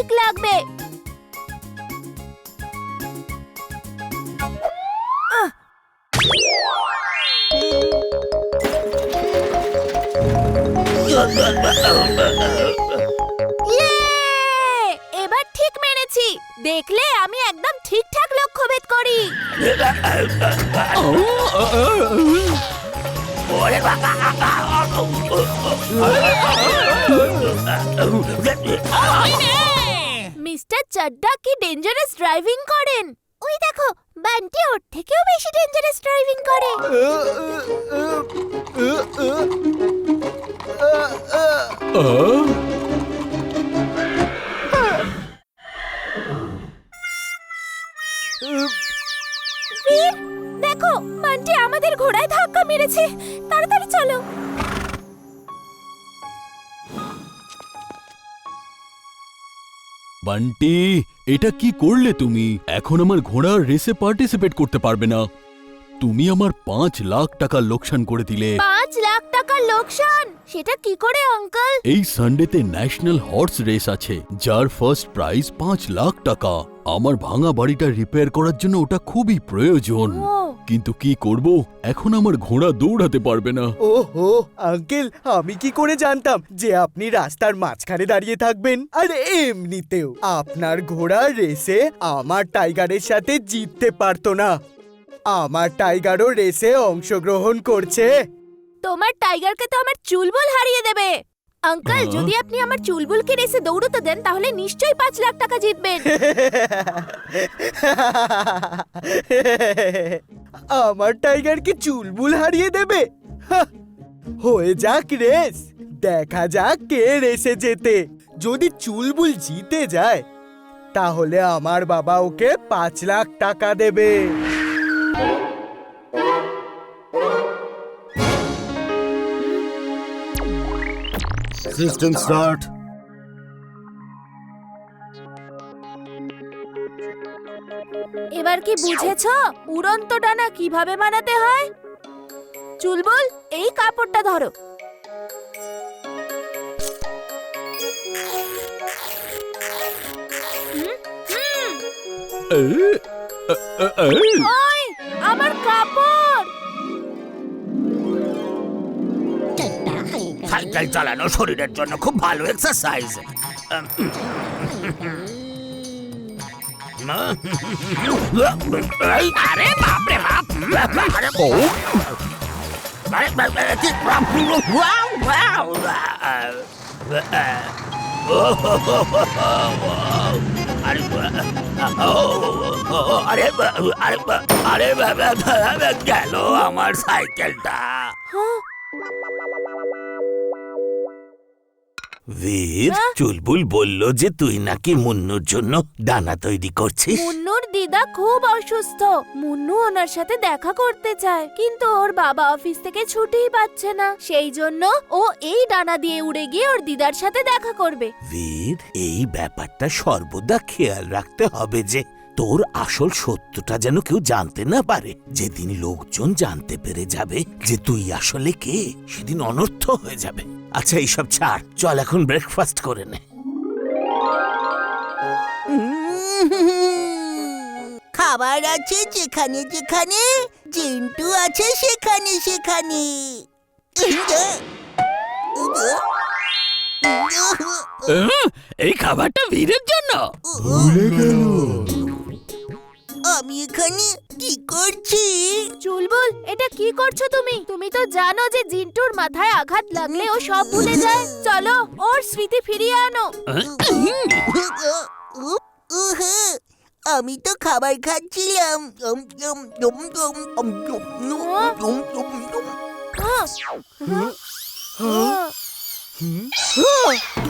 ঠিক লাগবে। এবার ঠিক মেনেছি। দেখলে আমি একদম ঠিকঠাক লক্ষ্যভেদ করি। মিস্টার চাড্ডা কি ডেঞ্জারাস ড্রাইভিং করেন। ওই দেখো, বান্টি ওর থেকেও বেশি ডেঞ্জারাস ড্রাইভিং করে। বীর, দেখো বান্টি আমাদের ঘোড়ায় ধাক্কা মেরেছে। তাড়াতাড়ি চলো। বান্টি, এটা কি করলে তুমি? এখন আমার ঘোড়ার রেসে পার্টিসিপেট করতে পারবে না। তুমি আমার 5 লাখ টাকা লোকসান করে দিলে। 5 লাখ টাকার লোকসান? সেটা কি করে আঙ্কেল? এই সানডেতে ন্যাশনাল হর্স রেস আছে, যার ফার্স্ট প্রাইজ 5 লাখ টাকা। আমার ভাঙা বাড়িটা রিপেয়ার করার জন্য ওটা খুবই প্রয়োজন। কিন্তু কি করব, এখন আমার ঘোড়া দৌড়াতে পারবে না। ওহো আঙ্কেল, আমি কি করে জানতাম যে আপনি রাস্তার মাঝখানে দাঁড়িয়ে থাকবেন? আর এমনিতেও আপনার ঘোড়া রেসে আমার টাইগারের সাথে জিততে পারতো না। আমার টাইগারও রেসে অংশগ্রহণ করছে। তোমার টাইগারকে তো আমার চুলবুল হারিয়ে দেবে। আঙ্কেল, যদি আপনি আমার চুলবুলকে রেসে দৌড়তে দেন তাহলে নিশ্চয়ই 5 লাখ টাকা জিতবেন। আমার টাইগারকে চুলবুল হারিয়ে দেবে? হাহ, হয়ে যাক রেস, দেখা যাক কে রেসে জেতে। যদি চুলবুল জিতে যায় তাহলে আমার বাবা ওকে 5 লাখ টাকা দেবে। System start. এবার কি বুঝেছো উড়ন্ত ডানা কিভাবে বানাতে হয়? চুলবুল, এই কাপড়টা ধরো। ওই, আমার কাপড়। সাইকেল চালানো শরীরের জন্য খুব ভালো এক্সারসাইজ। আরে বাপরে বাপ! আরে গেল আমার সাইকেলটা। বীর, চুলবুল বলল যে তুই নাকি মুন্নুর জন্য ডানা তৈরি করছিস। মুন্নুর দিদা খুব অসুস্থ। মুন্নু ওনার সাথে দেখা করতে চায়, কিন্তু ওর বাবা অফিস থেকে ছুটিই পাচ্ছে না। সেই জন্য ও এই ডানা দিয়ে উড়ে গিয়ে ওর দিদার সাথে দেখা করবে। বীর, এই ব্যাপারটা সর্বদা খেয়াল রাখতে হবে যে তোর আসল সত্যটা যেন কেউ জানতে না পারে। যেদিন লোকজন জানতে পেরে যাবে যে তুই আসলে কে, সেদিন অনর্থ হয়ে যাবে। আচ্ছা, এইসব ছাড়, চল এখন ব্রেকফাস্ট করে নে। খাবার আছে যেখানে যেখানে, জিন্টু আছে সেখানে সেখানে। এই খাবারটা বীরের জন্য। ভুলে গেল। আমি এখানে কি করছি? চুলবুল, এটা কি করছো তুমি? তুমি তো জানো যে জিন্টুর মাথায় আঘাত লাগলে ও সব ভুলে যায়। চলো, ওর স্মৃতি ফিরিয়ে আনো। আমি তো খাবার খাচ্ছিলাম।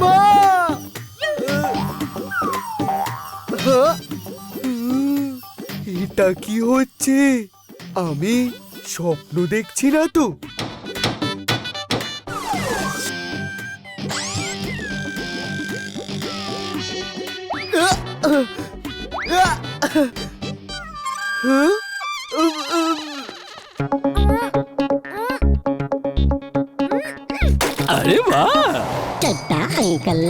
মা! এটা কি হচ্ছে? আমি স্বপ্ন দেখছি না তো? আরে বাহ! চাটা uncle.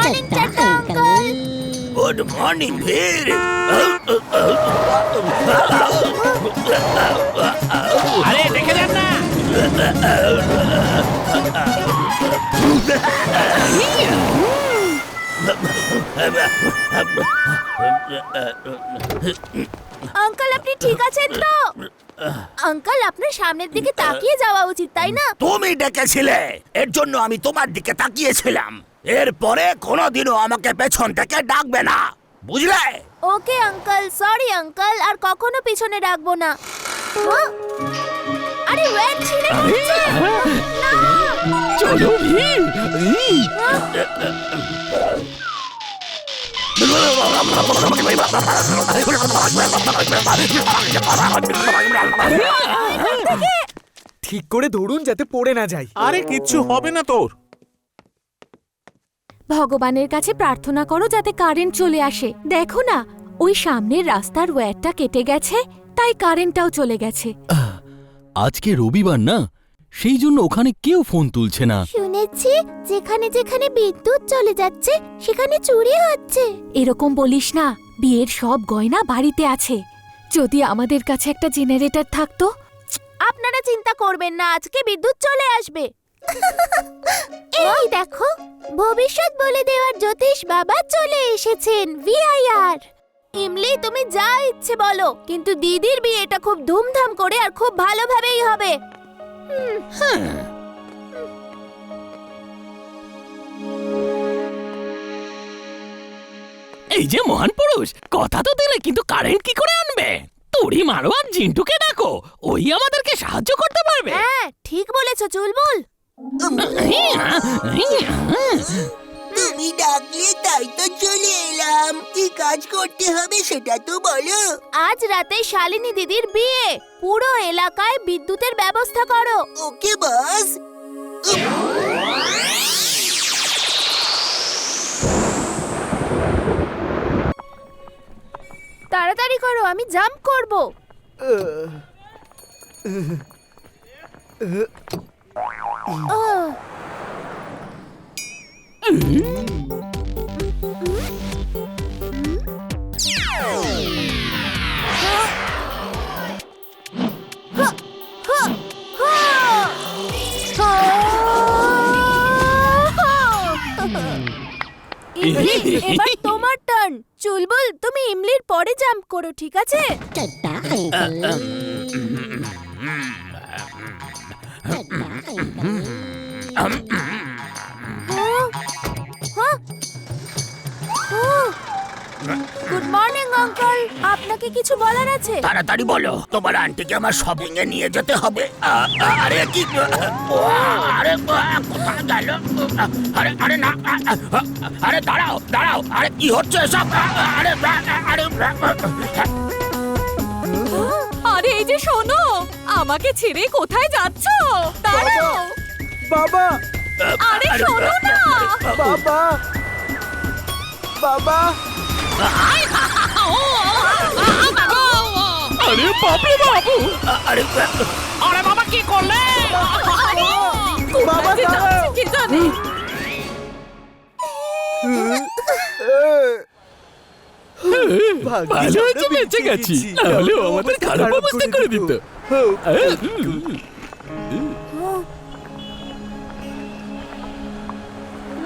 Morning Chadha uncle. Good morning বীর। আরে দেখে যান না। আঙ্কেল আপনি ঠিক আছেন তো? আঙ্কেল আপনার সামনের দিকে তাকিয়ে যাওয়া উচিত তাই না? তুমি ডেকেছিলে, এর জন্য আমি তোমার দিকে তাকিয়েছিলাম। এরপরে কোনোদিনও আমাকে পেছন থেকে ডাকবে না, বুঝলে? ওকে আঙ্কেল, সরি আঙ্কেল, আর কখনো পিছনে রাখবো না। হ্যাঁ? আরে ওয়েট ছিঁড়ে গেছে। না! চলো বীর। ঠিক করে ধরুন যাতে পড়ে না যায়। আরে কিচ্ছু হবে না তোর। ভগবানের কাছে প্রার্থনা করো যাতে কারেন্ট চলে আসে। দেখো না, ওই সামনের রাস্তার ওয়্যারটা কেটে গেছে, তাই কারেন্টটাও চলে গেছে। আজকে রবিবার না, সেই জন্য ওখানে কেউ ফোন তুলছে না। শুনেছি যেখানে যেখানে বিদ্যুৎ চলে যাচ্ছে সেখানে চুরি হচ্ছে। এরকম বলিস না, বিয়ের সব গয়না বাড়িতে আছে। যদি আমাদের কাছে একটা জেনারেটর থাকতো। আপনারা চিন্তা করবেন না, আজকে বিদ্যুৎ চলে আসবে। এই দেখো, ভবিষ্যৎ বলে দেওয়ার জ্যোতিষ বাবা চলে এসেছেন। ভিআইআর। ইমলি তুমি যা ইচ্ছে বলো, কিন্তু দিদির বিয়েটা খুব ধুমধাম করে আর খুব ভালোভাবেই হবে। এই যে মহান পুরুষ, কথা তো দিলে কিন্তু কারেন্ট কি করে আনবে? তুড়ি মারো আর জিন্টুকে ডাকো, ওই আমাদেরকে সাহায্য করতে পারবে। হ্যাঁ ঠিক বলেছো চুলবুল। তুমি ডাকলে তাই তো চলে এলাম। কি কাজ করতে হবে সেটা তো বলো। আজ রাতে শালিনী দিদির বিয়ে, পুরো এলাকায় বিদ্যুতের ব্যবস্থা করো। ওকে বস। তাড়াতাড়ি করো, আমি জাম্প করব। এবার তোমার টার্ন। চুলবুল তুমি ইমলির পরে জাম্প করো, ঠিক আছে? গুড মর্নিং আঙ্কেল, আপনাকে কিছু বলার আছে? তাড়াতাড়ি বলো, তোমার আন্টিকে আমার শপিং এ নিয়ে যেতে হবে। আরে কি, আরে কোথায় গেল? আরে আরে না, আরে দাঁড়াও দাঁড়াও, আরে কি হচ্ছে সব? আরে আরে আরে এই যে শোনো, আমাকে ছেড়ে কোথায় যাচ্ছো? দাঁড়াও। বাবা, আরে শোনো না। বাবা, বাবা। আরে বাপরে বাবু, আরে আরে বাবা কি করলে? বাবা দাঁড়াও। কি জানি। ভাগ্যিস ভালো আমরা হয়েছে বেঁচে গেছি, নাহলে ও আমাদের খারাপ অবস্থা করে দিত।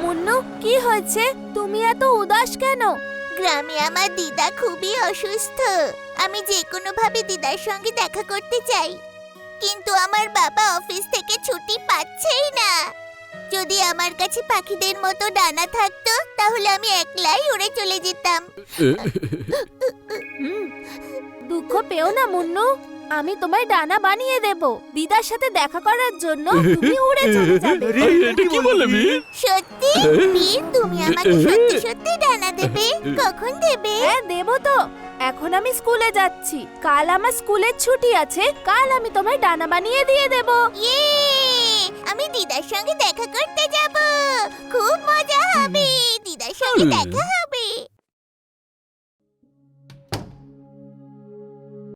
মুন্নু কি হয়েছে? তুমি এত উদাস কেন? গ্রামে আমার দিদা খুবই অসুস্থ। আমি যে কোনো ভাবে দিদার সঙ্গে দেখা করতে চাই, কিন্তু আমার বাবা অফিস থেকে ছুটি পাচ্ছেই না। যদি আমার কাছে পাখিদের মতো ডানা থাকতো তাহলে আমি একলাই উড়ে চলে যেতাম। দুঃখ পেও না মুন্নু, আমি তোমায় ডানা বানিয়ে দেব। দিদার সাথে দেখা করার জন্য তুমি উড়ে চলে যাবে। আরে, এটা কি বলবি? সত্যি বীর, তুমি আমাকে সত্যি সত্যি ডানা দেবে? কখন দেবে? হ্যাঁ দেব তো। এখন আমি স্কুলে যাচ্ছি, কাল আমার স্কুলের ছুটি আছে। কাল আমি তোমায় ডানা বানিয়ে দিয়ে দেব। ইয়ে! আমি দিদার সঙ্গে দেখা করতে যাব। খুব মজা হবে। দিদার সঙ্গে দেখা